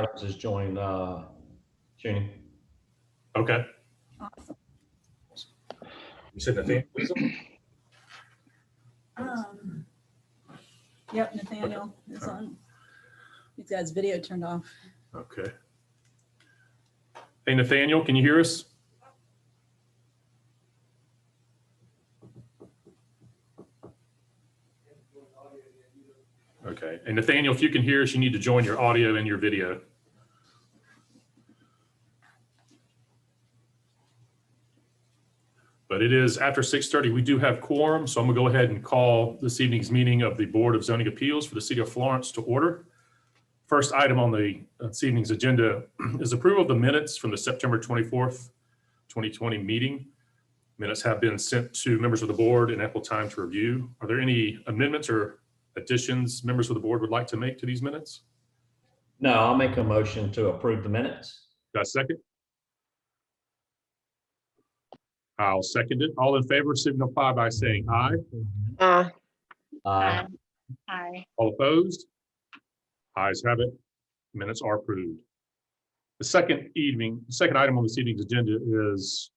Adams has joined Junie. Okay. Awesome. You said Nathaniel Weasel? Yep, Nathaniel is on. He's got his video turned off. Okay. Hey, Nathaniel, can you hear us? Okay. And Nathaniel, if you can hear us, you need to join your audio and your video. But it is after 6:30. We do have quorum, so I'm going to go ahead and call this evening's meeting of the Board of Zoning Appeals for the City of Florence to order. First item on this evening's agenda is approval of the minutes from the September 24th, 2020 meeting. Minutes have been sent to members of the board in ample time to review. Are there any amendments or additions members of the board would like to make to these minutes? No, I'll make a motion to approve the minutes. Got a second? I'll second it. All in favor signify by saying aye. Aye. Aye. All opposed? Ayes have it. Minutes are approved. The second item on this evening's agenda is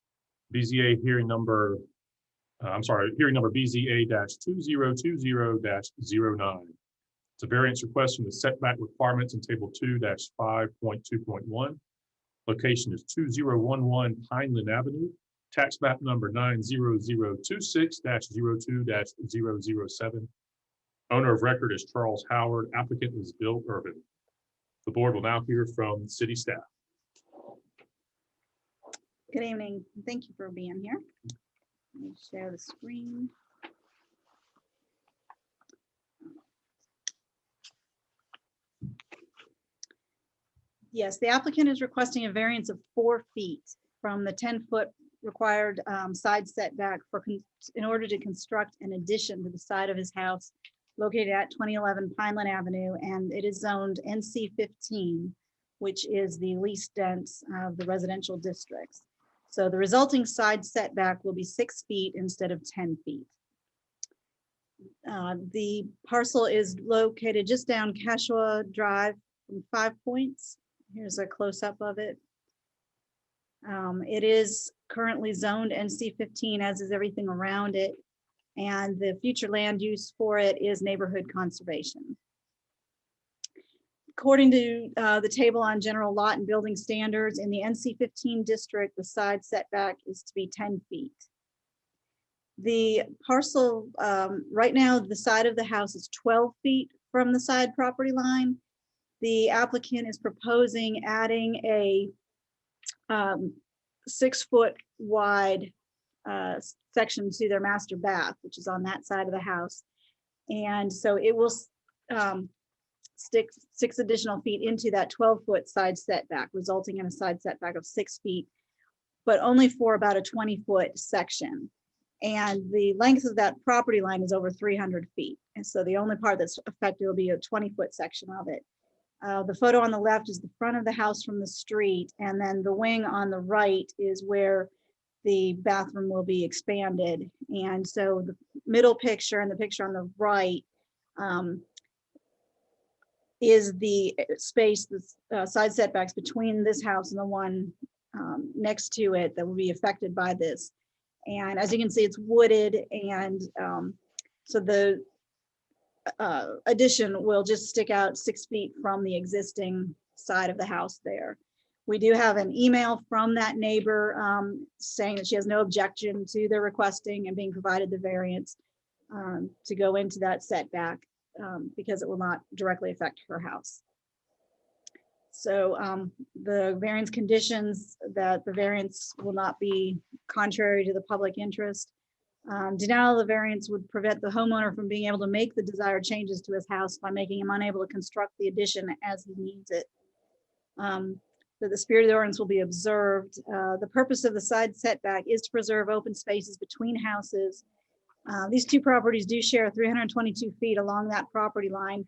BZA hearing number, hearing number BZA-2020-09. It's a variance request from the setback requirements in table 2-5.2.1. Location is 2011 Pineland Avenue, tax map number 90026-02-007. Owner of record is Charles Howard. Applicant is Bill Urban. The board will now hear from city staff. Good evening. Thank you for being here. Let me share the screen. Yes, the applicant is requesting a variance of 4 feet from the 10-foot required side setback in order to construct an addition to the side of his house located at 2011 Pineland Avenue, and it is zoned NC 15, which is the least dense of the residential districts. So the resulting side setback will be 6 feet instead of 10 feet. The parcel is located just down Cashua Drive from 5 Points. Here's a close-up of it. It is currently zoned NC 15, as is everything around it. And the future land use for it is neighborhood conservation. According to the table on general lot and building standards, in the NC 15 district, the side setback is to be 10 feet. The parcel, right now, the side of the house is 12 feet from the side property line. The applicant is proposing adding a 6-foot wide section to their master bath, which is on that side of the house. And so it will stick 6 additional feet into that 12-foot side setback, resulting in a side setback of 6 feet, but only for about a 20-foot section. And the length of that property line is over 300 feet. And so the only part that's affected will be a 20-foot section of it. The photo on the left is the front of the house from the street, and then the wing on the right is where the bathroom will be expanded. And so the middle picture and the picture on the right is the space, the side setbacks between this house and the one next to it that will be affected by this. And as you can see, it's wooded, and so the addition will just stick out 6 feet from the existing side of the house there. We do have an email from that neighbor saying that she has no objection to their requesting and being provided the variance to go into that setback because it will not directly affect her house. So the variance conditions that the variance will not be contrary to the public interest. Denial of the variance would prevent the homeowner from being able to make the desired changes to his house by making him unable to construct the addition as he needs it. That the spirit of the ordinance will be observed. The purpose of the side setback is to preserve open spaces between houses. These two properties do share 322 feet along that property line,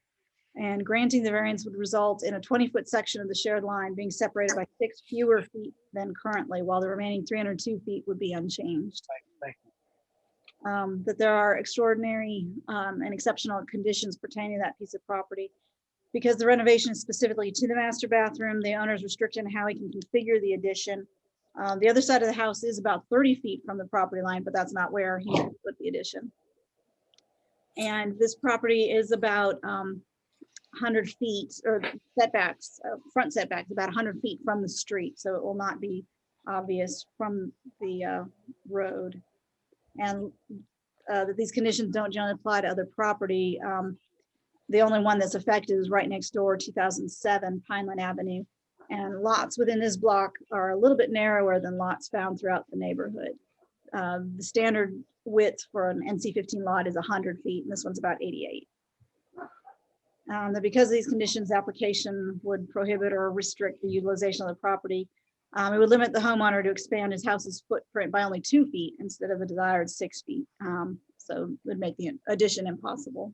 and granting the variance would result in a 20-foot section of the shared line being separated by 6 fewer feet than currently, while the remaining 302 feet would be unchanged. Thank you. That there are extraordinary and exceptional conditions pertaining to that piece of property. Because the renovation is specifically to the master bathroom, the owner's restricting how he can configure the addition. The other side of the house is about 30 feet from the property line, but that's not where he put the addition. And this property is about 100 feet or setbacks, front setbacks, about 100 feet from the street. So it will not be obvious from the road. And that these conditions don't generally apply to other property. The only one that's affected is right next door, 2007 Pineland Avenue. And lots within this block are a little bit narrower than lots found throughout the neighborhood. The standard width for an NC-15 lot is 100 feet, and this one's about 88. That because of these conditions, the application would prohibit or restrict the utilization of the property. It would limit the homeowner to expand his house's footprint by only 2 feet instead of the desired 6 feet. So it would make the addition impossible.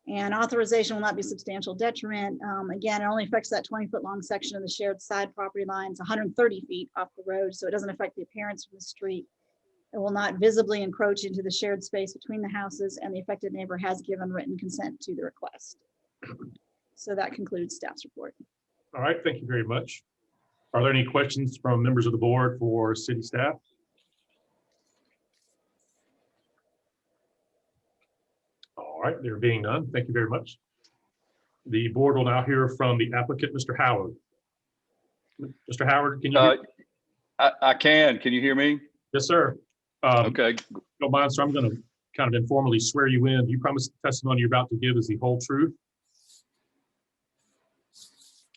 And authorization will not be substantial detriment. Again, it only affects that 20-foot long section of the shared side property lines, 130 feet off the road, so it doesn't affect the appearance from the street. It will not visibly encroach into the shared space between the houses, and the affected neighbor has given written consent to the request. So that concludes staff's report. All right, thank you very much. Are there any questions from members of the board for city staff? All right, there being none, thank you very much. The board will now hear from the applicant, Mr. Howard. Mr. Howard, can you hear? I can. Can you hear me? Yes, sir. Okay. Don't mind, sir. I'm going to kind of informally swear you in. Do you promise the testimony you're about to give is the whole truth?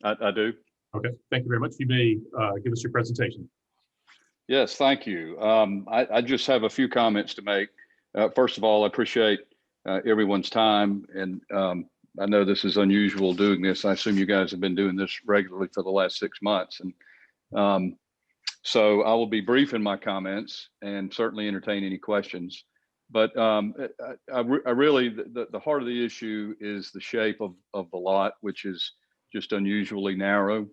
I do. Okay, thank you very much. You may give us your presentation. Yes, thank you. I just have a few comments to make. First of all, I appreciate everyone's time. And I know this is unusual doing this. I assume you guys have been doing this regularly for the last 6 months. And so I will be brief in my comments and certainly entertain any questions. But I really, the heart of the issue is the shape of the lot, which is just unusually narrow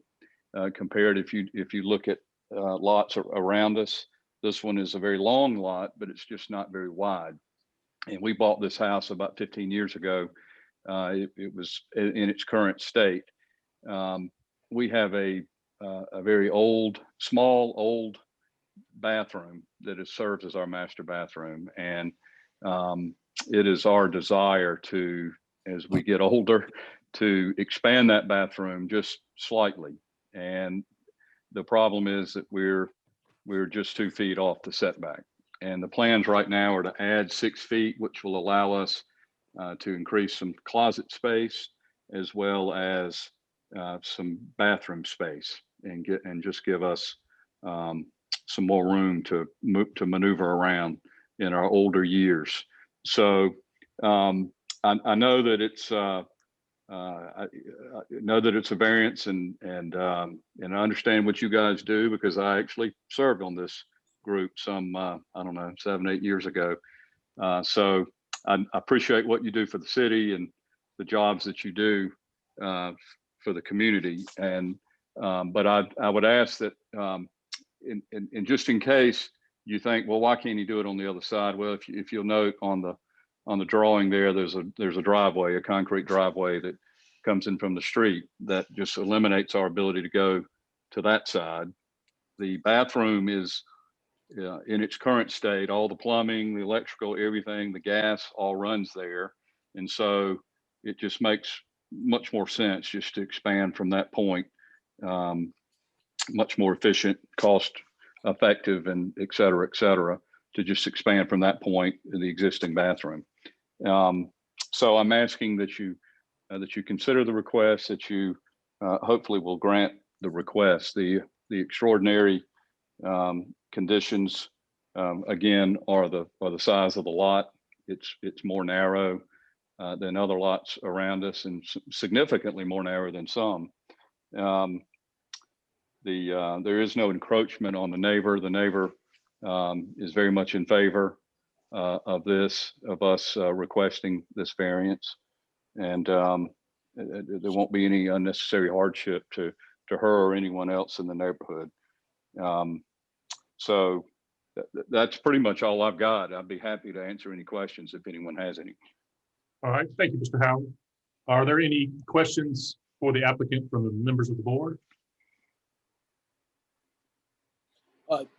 compared if you look at lots around us. This one is a very long lot, but it's just not very wide. And we bought this house about 15 years ago. It was in its current state. We have a very small old bathroom that serves as our master bathroom. And it is our desire to, as we get older, to expand that bathroom just slightly. And the problem is that we're just 2 feet off the setback. And the plans right now are to add 6 feet, which will allow us to increase some closet space as well as some bathroom space and just give us some more room to maneuver around in our older years. So I know that it's I know that it's a variance, and I understand what you guys do because I actually served on this group some I don't know, 7, 8 years ago. So I appreciate what you do for the city and the jobs that you do for the community. And but I would ask that in just in case you think, well, why can't you do it on the other side? Well, if you'll note on the drawing there's a driveway, a concrete driveway that comes in from the street that just eliminates our ability to go to that side. The bathroom is in its current state. All the plumbing, the electrical, everything, the gas all runs there. And so it just makes much more sense just to expand from that point. Much more efficient, cost effective, and et cetera, to just expand from that point in the existing bathroom. So I'm asking that you consider the request, that you hopefully will grant the request. The extraordinary conditions again are the size of the lot. It's more narrow than other lots around us, and significantly more narrow than some. There is no encroachment on the neighbor. The neighbor is very much in favor of us requesting this variance, and there won't be any unnecessary hardship to her or anyone else in the neighborhood. So that's pretty much all I've got. I'd be happy to answer any questions if anyone has any. All right, thank you, Mr. Howard. Are there any questions for the applicant from the members of the board?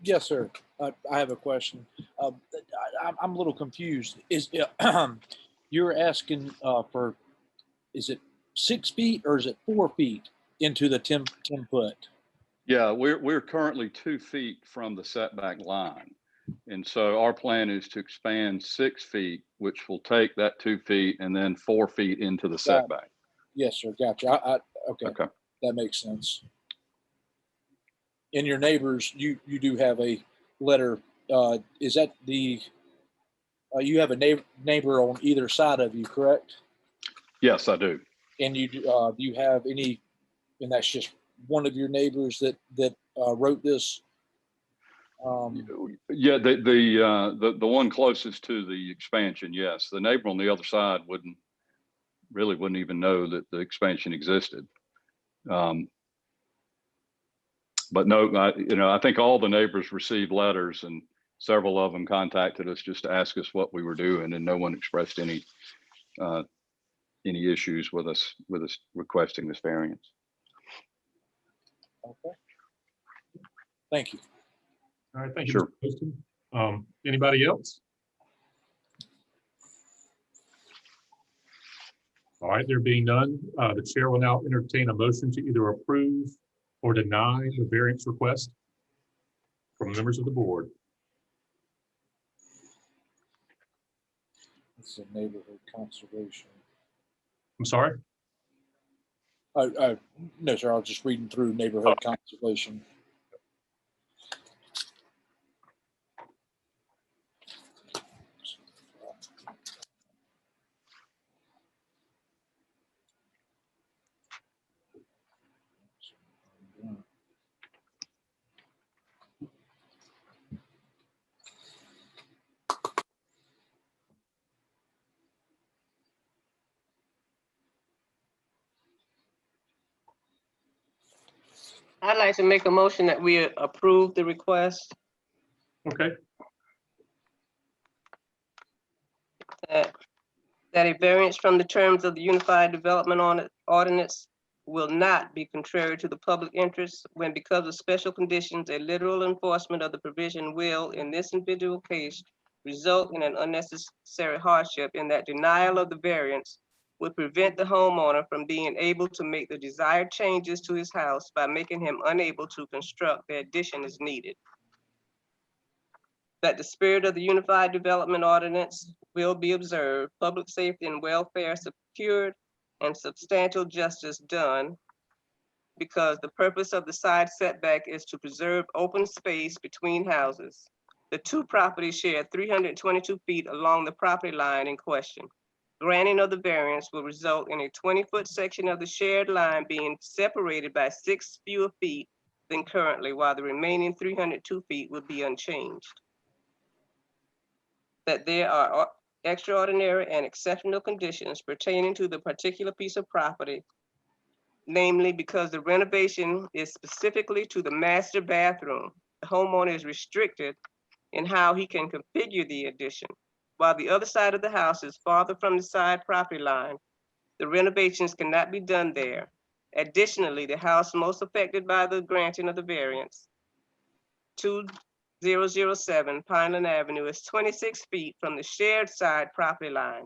Yes, sir. I have a question. I'm a little confused. Is you're asking for, is it 6 feet or is it 4 feet into the 10 foot? Yeah, we're currently 2 feet from the setback line. And so our plan is to expand 6 feet, which will take that 2 feet and then 4 feet into the setback. Yes, sir. Gotcha. Okay. Okay. That makes sense. And your neighbors, you do have a letter. Is that the, you have a neighbor on either side of you, correct? Yes, I do. And you do you have any, and that's just one of your neighbors that wrote this? Yeah, the one closest to the expansion, yes. The neighbor on the other side wouldn't even know that the expansion existed. But no, I think all the neighbors received letters, and several of them contacted us just to ask us what we were doing, and no one expressed any issues with us requesting this variance. Okay. Thank you. All right, thank you, Sure. Mr. Poston. Anybody else? All right, there being none, the chair will now entertain a motion to either approve or deny the variance request from members of the board. This is a neighborhood conservation. I'm sorry? No, sir. I was just reading through neighborhood conservation. I'd like to make a motion that we approve the request, Okay, that a variance from the terms of the Unified Development Ordinance will not be contrary to the public interest when, because of special conditions, a literal enforcement of the provision will, in this individual case, result in an unnecessary hardship, in that denial of the variance would prevent the homeowner from being able to make the desired changes to his house by making him unable to construct the addition as needed. That the spirit of the Unified Development Ordinance will be observed, public safety and welfare secured, and substantial justice done, because the purpose of the side setback is to preserve open space between houses. The two properties share 322 feet along the property line in question. Granting of the variance will result in a 20-foot section of the shared line being separated by 6 fewer feet than currently, while the remaining 302 feet will be unchanged. That there are extraordinary and exceptional conditions pertaining to the particular piece of property, namely because the renovation is specifically to the master bathroom. The homeowner is restricted in how he can configure the addition. While the other side of the house is farther from the side property line, the renovations cannot be done there. Additionally, the house most affected by the granting of the variance, 2007 Pineland Avenue, is 26 feet from the shared side property line.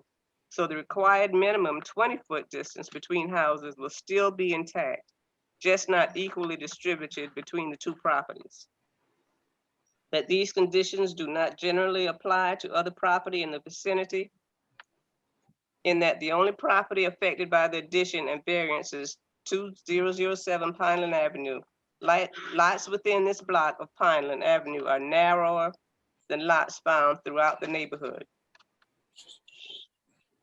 So the required minimum 20-foot distance between houses will still be intact, just not equally distributed between the two properties. That these conditions do not generally apply to other property in the vicinity, in that the only property affected by the addition and variances 2007 Pineland Avenue. Lots within this block of Pineland Avenue are narrower than lots found throughout the neighborhood.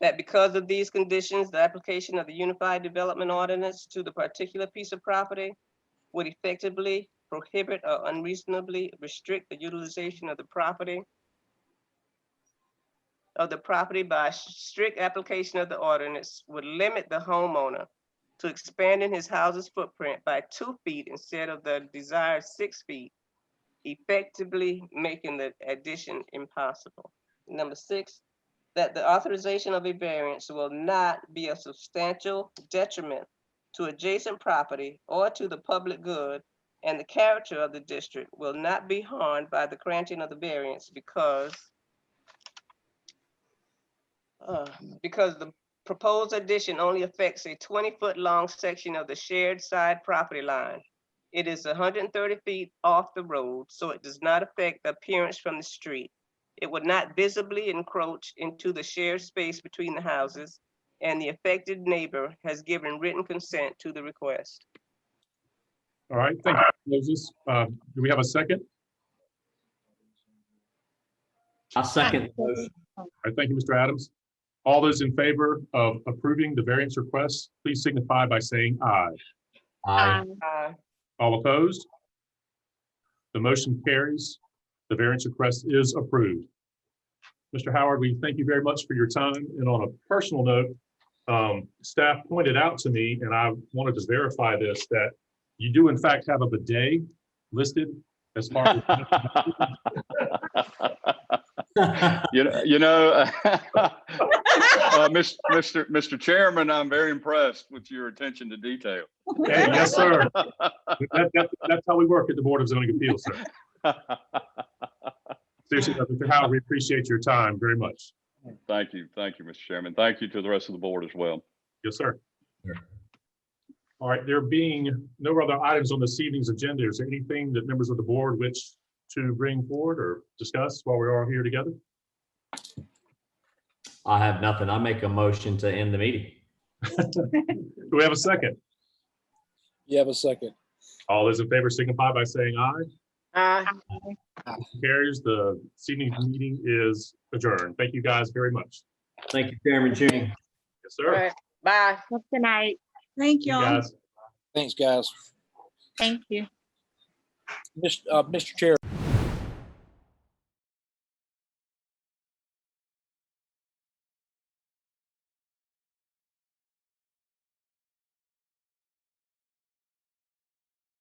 That because of these conditions, the application of the Unified Development Ordinance to the particular piece of property would effectively prohibit or unreasonably restrict the utilization of the property by strict application of the ordinance, would limit the homeowner to expanding his house's footprint by 2 feet instead of the desired 6 feet, effectively making the addition impossible. Number 6, that the authorization of a variance will not be a substantial detriment to adjacent property or to the public good, and the character of the district will not be harmed by the granting of the variance because the proposed addition only affects a 20-foot long section of the shared side property line. It is 130 feet off the road, so it does not affect the appearance from the street. It would not visibly encroach into the shared space between the houses, and the affected neighbor has given written consent to the request. All right, thank you, Moses. Do we have a second? I second the motion. All right, thank you, Mr. Adams. All those in favor of approving the variance request, please signify by saying aye. Aye. All opposed? The motion carries. The variance request is approved. Mr. Howard, we thank you very much for your time. And on a personal note, staff pointed out to me, and I wanted to verify this, that you do in fact have a bidet listed as part of Mr. Chairman, I'm very impressed with your attention to detail. Hey, yes, sir. That's how we work at the Board of Zoning Appeals, sir. Seriously, Mr. Howard, we appreciate your time very much. Thank you, Mr. Chairman. Thank you to the rest of the board as well. Yes, sir. Sure. All right, there being no other items on this evening's agenda, is there anything that members of the board wish to bring forward or discuss while we're all here together? I have nothing. I make a motion to end the meeting. Do we have a second? You have a second. All those in favor signify by saying aye. Carries. The this evening's meeting is adjourned. Thank you guys very much. Thank you, Chairman June. Yes, sir. Bye. Good night. Thank You y'all. guys. Thanks, guys. Thank you. Mr. Chair.